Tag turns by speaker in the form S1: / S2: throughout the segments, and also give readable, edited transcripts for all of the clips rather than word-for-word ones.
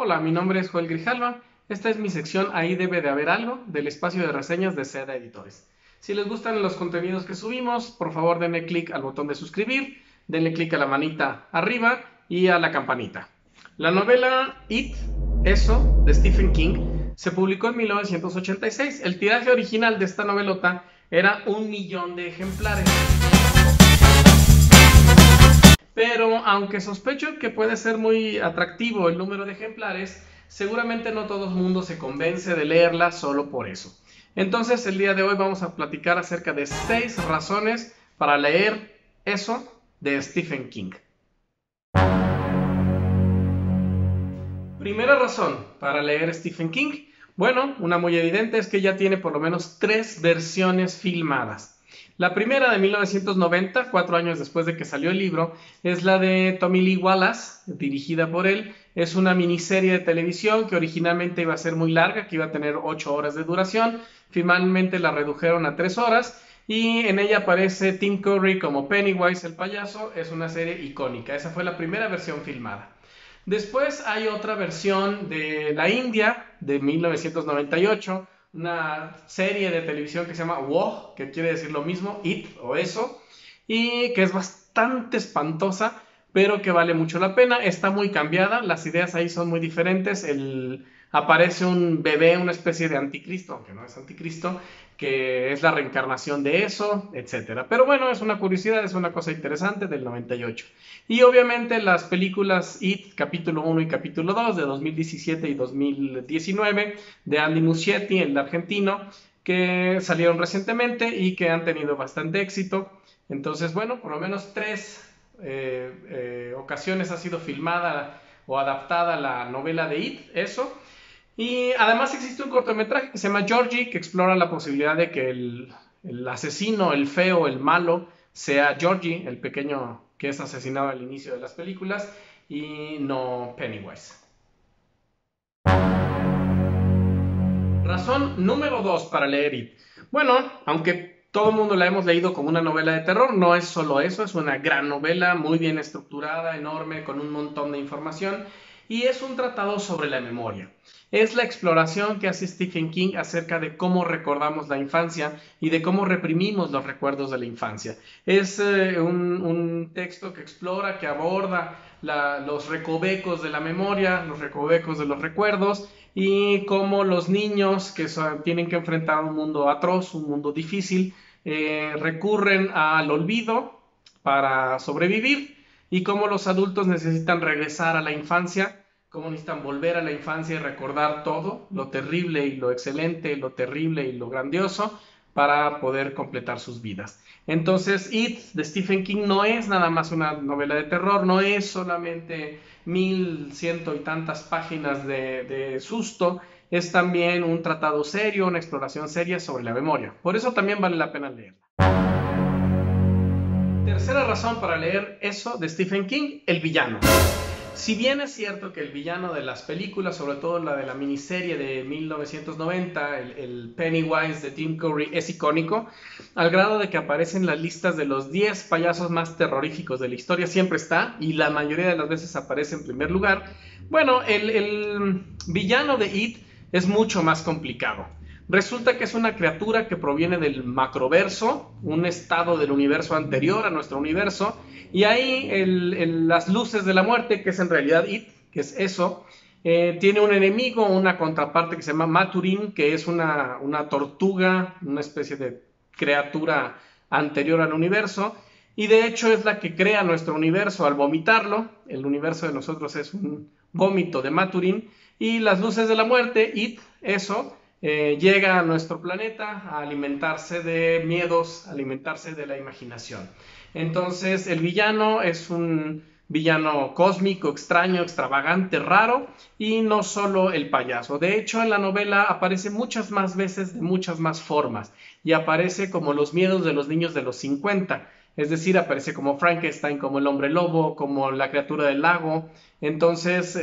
S1: Hola, mi nombre es Joel Grijalva. Esta es mi sección Ahí debe de haber algo del espacio de reseñas de Seda Editores. Si les gustan los contenidos que subimos, por favor denle clic al botón de suscribir, denle clic a la manita arriba y a la campanita. La novela It, Eso, de Stephen King, se publicó en 1986. El tiraje original de esta novelota era 1.000.000 de ejemplares. Pero aunque sospecho que puede ser muy atractivo el número de ejemplares, seguramente no todo el mundo se convence de leerla solo por eso. Entonces el día de hoy vamos a platicar acerca de 6 razones para leer Eso de Stephen King. Primera razón para leer Stephen King. Bueno, una muy evidente es que ya tiene por lo menos 3 versiones filmadas. La primera, de 1990, 4 años después de que salió el libro, es la de Tommy Lee Wallace, dirigida por él. Es una miniserie de televisión que originalmente iba a ser muy larga, que iba a tener 8 horas de duración. Finalmente la redujeron a 3 horas y en ella aparece Tim Curry como Pennywise el payaso. Es una serie icónica. Esa fue la primera versión filmada. Después hay otra versión de la India, de 1998, una serie de televisión que se llama Wow, que quiere decir lo mismo, It o Eso, y que es bastante espantosa, pero que vale mucho la pena. Está muy cambiada, las ideas ahí son muy diferentes. Aparece un bebé, una especie de anticristo, aunque no es anticristo, que es la reencarnación de Eso, etc. Pero bueno, es una curiosidad, es una cosa interesante del 98. Y obviamente las películas It, capítulo 1 y capítulo 2 de 2017 y 2019 de Andy Muschietti, el argentino, que salieron recientemente y que han tenido bastante éxito. Entonces, bueno, por lo menos 3 ocasiones ha sido filmada o adaptada la novela de It, Eso. Y además existe un cortometraje que se llama Georgie, que explora la posibilidad de que el asesino, el feo, el malo, sea Georgie, el pequeño que es asesinado al inicio de las películas, y no Pennywise. Razón número 2 para leer It. Bueno, aunque todo el mundo la hemos leído como una novela de terror, no es solo eso, es una gran novela, muy bien estructurada, enorme, con un montón de información, y es un tratado sobre la memoria. Es la exploración que hace Stephen King acerca de cómo recordamos la infancia y de cómo reprimimos los recuerdos de la infancia. Es un texto que explora, que aborda los recovecos de la memoria, los recovecos de los recuerdos, y cómo los niños que tienen que enfrentar un mundo atroz, un mundo difícil, recurren al olvido para sobrevivir, y cómo los adultos necesitan regresar a la infancia, cómo necesitan volver a la infancia y recordar todo, lo terrible y lo excelente, lo terrible y lo grandioso, para poder completar sus vidas. Entonces, It de Stephen King no es nada más una novela de terror, no es solamente 1.100 y tantas páginas de susto, es también un tratado serio, una exploración seria sobre la memoria. Por eso también vale la pena leerla. Tercera razón para leer Eso de Stephen King, el villano. Si bien es cierto que el villano de las películas, sobre todo la de la miniserie de 1990, el Pennywise de Tim Curry, es icónico, al grado de que aparece en las listas de los 10 payasos más terroríficos de la historia, siempre está, y la mayoría de las veces aparece en primer lugar. Bueno, el villano de It es mucho más complicado. Resulta que es una criatura que proviene del macroverso, un estado del universo anterior a nuestro universo, y ahí las luces de la muerte, que es en realidad It, que es Eso, tiene un enemigo, una contraparte que se llama Maturin, que es una tortuga, una especie de criatura anterior al universo, y de hecho es la que crea nuestro universo al vomitarlo. El universo de nosotros es un vómito de Maturin, y las luces de la muerte, It, Eso, llega a nuestro planeta a alimentarse de miedos, a alimentarse de la imaginación. Entonces el villano es un villano cósmico, extraño, extravagante, raro, y no solo el payaso. De hecho, en la novela aparece muchas más veces, de muchas más formas, y aparece como los miedos de los niños de los 50. Es decir, aparece como Frankenstein, como el hombre lobo, como la criatura del lago. Entonces,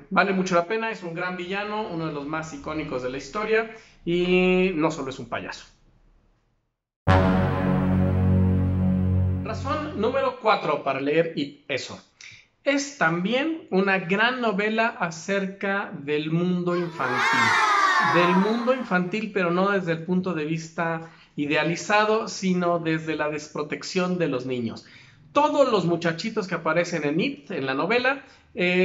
S1: vale mucho la pena, es un gran villano, uno de los más icónicos de la historia, y no solo es un payaso. Razón número 4 para leer Eso. Es también una gran novela acerca del mundo infantil. Del mundo infantil, pero no desde el punto de vista idealizado, sino desde la desprotección de los niños. Todos los muchachitos que aparecen en It, en la novela,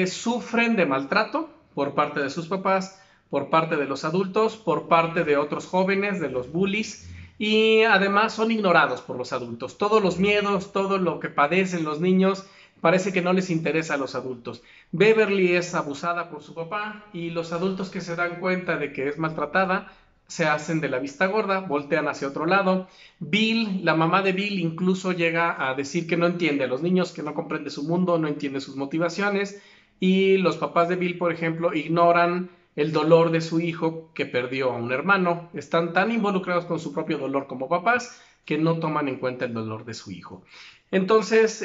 S1: sufren de maltrato por parte de sus papás, por parte de los adultos, por parte de otros jóvenes, de los bullies, y además son ignorados por los adultos. Todos los miedos, todo lo que padecen los niños, parece que no les interesa a los adultos. Beverly es abusada por su papá y los adultos que se dan cuenta de que es maltratada se hacen de la vista gorda, voltean hacia otro lado. Bill, la mamá de Bill, incluso llega a decir que no entiende a los niños, que no comprende su mundo, no entiende sus motivaciones. Y los papás de Bill, por ejemplo, ignoran el dolor de su hijo que perdió a un hermano. Están tan involucrados con su propio dolor como papás que no toman en cuenta el dolor de su hijo. Entonces,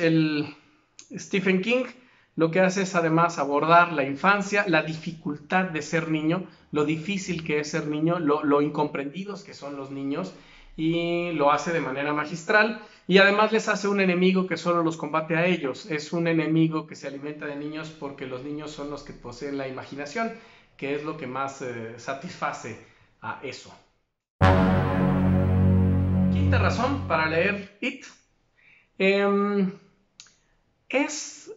S1: Stephen King lo que hace es además abordar la infancia, la dificultad de ser niño, lo difícil que es ser niño, lo incomprendidos que son los niños, y lo hace de manera magistral, y además les hace un enemigo que solo los combate a ellos. Es un enemigo que se alimenta de niños porque los niños son los que poseen la imaginación, que es lo que más satisface a eso. Quinta razón para leer It. Es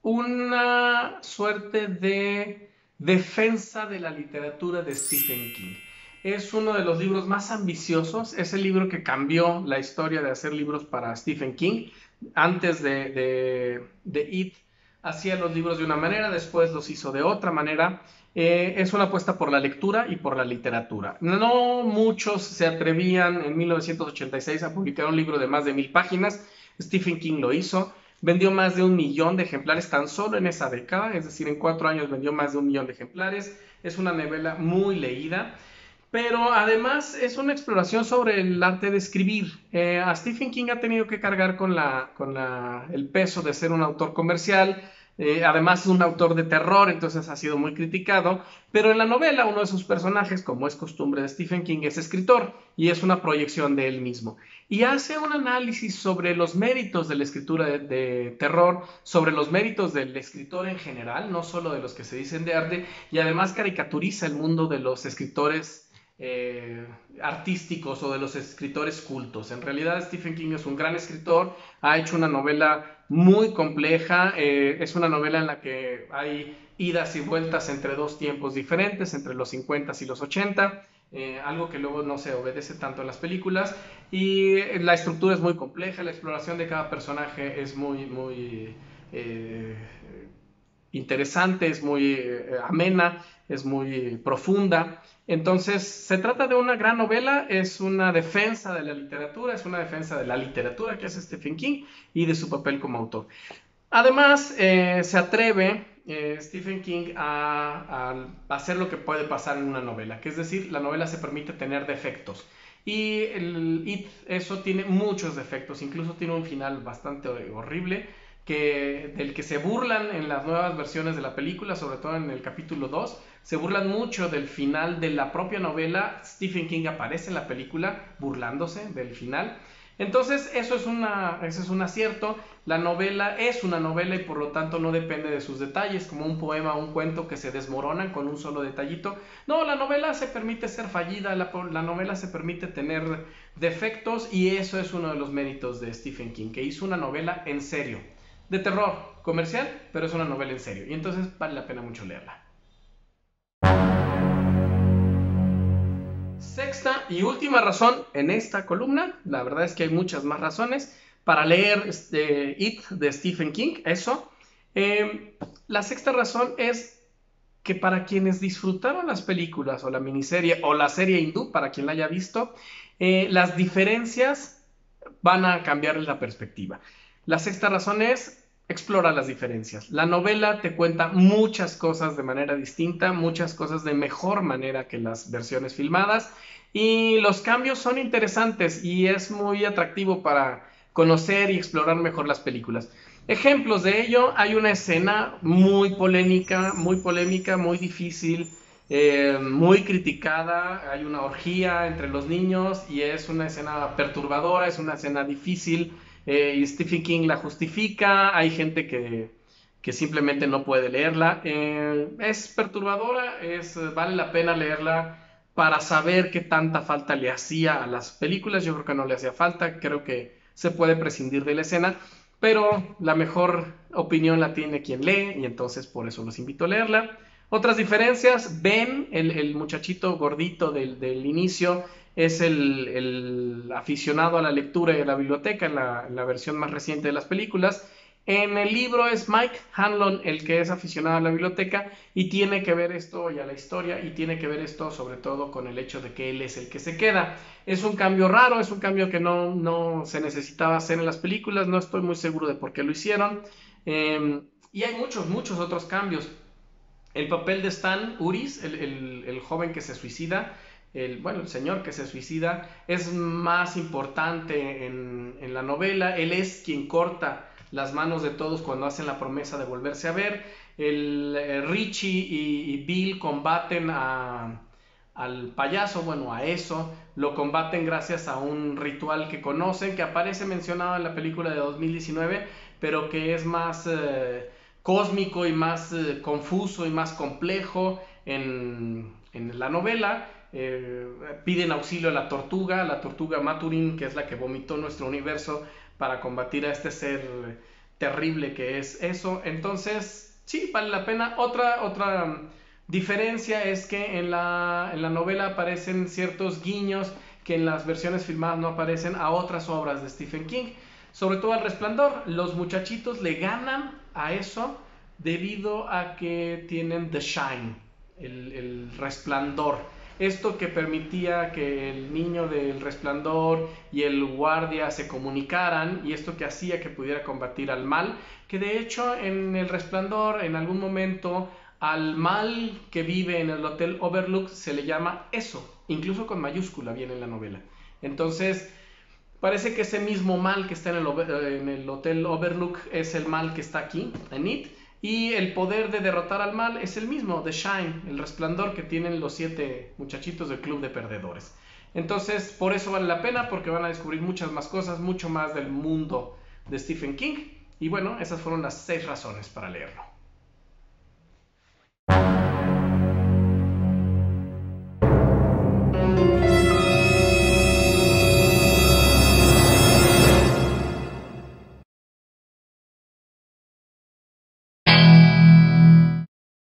S1: una suerte de defensa de la literatura de Stephen King. Es uno de los libros más ambiciosos, es el libro que cambió la historia de hacer libros para Stephen King. Antes de It hacía los libros de una manera, después los hizo de otra manera. Es una apuesta por la lectura y por la literatura. No muchos se atrevían en 1986 a publicar un libro de más de 1000 páginas. Stephen King lo hizo. Vendió más de 1 millón de ejemplares tan solo en esa década, es decir, en 4 años vendió más de 1 millón de ejemplares. Es una novela muy leída, pero además es una exploración sobre el arte de escribir. A Stephen King ha tenido que cargar con el peso de ser un autor comercial. Además es un autor de terror, entonces ha sido muy criticado, pero en la novela uno de sus personajes, como es costumbre de Stephen King, es escritor y es una proyección de él mismo. Y hace un análisis sobre los méritos de la escritura de terror, sobre los méritos del escritor en general, no solo de los que se dicen de arte, y además caricaturiza el mundo de los escritores artísticos o de los escritores cultos. En realidad Stephen King es un gran escritor, ha hecho una novela muy compleja, es una novela en la que hay idas y vueltas entre dos tiempos diferentes, entre los 50 y los 80, algo que luego no se obedece tanto en las películas, y la estructura es muy compleja, la exploración de cada personaje es muy interesante, es muy amena, es muy profunda. Entonces, se trata de una gran novela, es una defensa de la literatura, es una defensa de la literatura que hace Stephen King y de su papel como autor. Además, se atreve Stephen King a hacer lo que puede pasar en una novela, que es decir, la novela se permite tener defectos. Y eso tiene muchos defectos, incluso tiene un final bastante horrible, del que se burlan en las nuevas versiones de la película, sobre todo en el capítulo 2, se burlan mucho del final de la propia novela. Stephen King aparece en la película burlándose del final. Entonces eso es un acierto. La novela es una novela y por lo tanto no depende de sus detalles, como un poema o un cuento que se desmoronan con un solo detallito. No, la novela se permite ser fallida, la novela se permite tener defectos, y eso es uno de los méritos de Stephen King, que hizo una novela en serio, de terror comercial, pero es una novela en serio, y entonces vale la pena mucho leerla. Sexta y última razón en esta columna, la verdad es que hay muchas más razones para leer It de Stephen King, eso. La sexta razón es que para quienes disfrutaron las películas o la miniserie o la serie hindú, para quien la haya visto, las diferencias van a cambiarles la perspectiva. La sexta razón es: explora las diferencias. La novela te cuenta muchas cosas de manera distinta, muchas cosas de mejor manera que las versiones filmadas, y los cambios son interesantes y es muy atractivo para conocer y explorar mejor las películas. Ejemplos de ello: hay una escena muy polémica, muy difícil, muy criticada. Hay una orgía entre los niños y es una escena perturbadora, es una escena difícil, y Stephen King la justifica. Hay gente que que simplemente no puede leerla. Es perturbadora, vale la pena leerla para saber qué tanta falta le hacía a las películas. Yo creo que no le hacía falta, creo que se puede prescindir de la escena, pero la mejor opinión la tiene quien lee y entonces por eso los invito a leerla. Otras diferencias: Ben, el muchachito gordito del inicio, es el aficionado a la lectura y a la biblioteca en la versión más reciente de las películas. En el libro es Mike Hanlon el que es aficionado a la biblioteca y tiene que ver esto y a la historia, y tiene que ver esto sobre todo con el hecho de que él es el que se queda. Es un cambio raro, es un cambio que no se necesitaba hacer en las películas, no estoy muy seguro de por qué lo hicieron. Y hay muchos otros cambios. El papel de Stan Uris, el joven que se suicida, el señor que se suicida, es más importante en la novela. Él es quien corta las manos de todos cuando hacen la promesa de volverse a ver. Richie y Bill combaten al payaso, bueno, a eso. Lo combaten gracias a un ritual que conocen, que aparece mencionado en la película de 2019, pero que es más cósmico y más confuso y más complejo en la novela. Piden auxilio a la tortuga Maturin, que es la que vomitó nuestro universo, para combatir a este ser terrible que es eso. Entonces, sí, vale la pena. Otra diferencia es que en la novela aparecen ciertos guiños que en las versiones filmadas no aparecen a otras obras de Stephen King, sobre todo al Resplandor. Los muchachitos le ganan a eso debido a que tienen The Shine, el resplandor. Esto que permitía que el niño del Resplandor y el guardia se comunicaran, y esto que hacía que pudiera combatir al mal, que de hecho en el Resplandor en algún momento al mal que vive en el Hotel Overlook se le llama eso, incluso con mayúscula viene en la novela. Entonces parece que ese mismo mal que está en el Hotel Overlook es el mal que está aquí, en It, y el poder de derrotar al mal es el mismo, The Shine, el resplandor que tienen los 7 muchachitos del club de perdedores. Entonces, por eso vale la pena, porque van a descubrir muchas más cosas, mucho más del mundo de Stephen King. Y bueno, esas fueron las 6 razones para leerlo.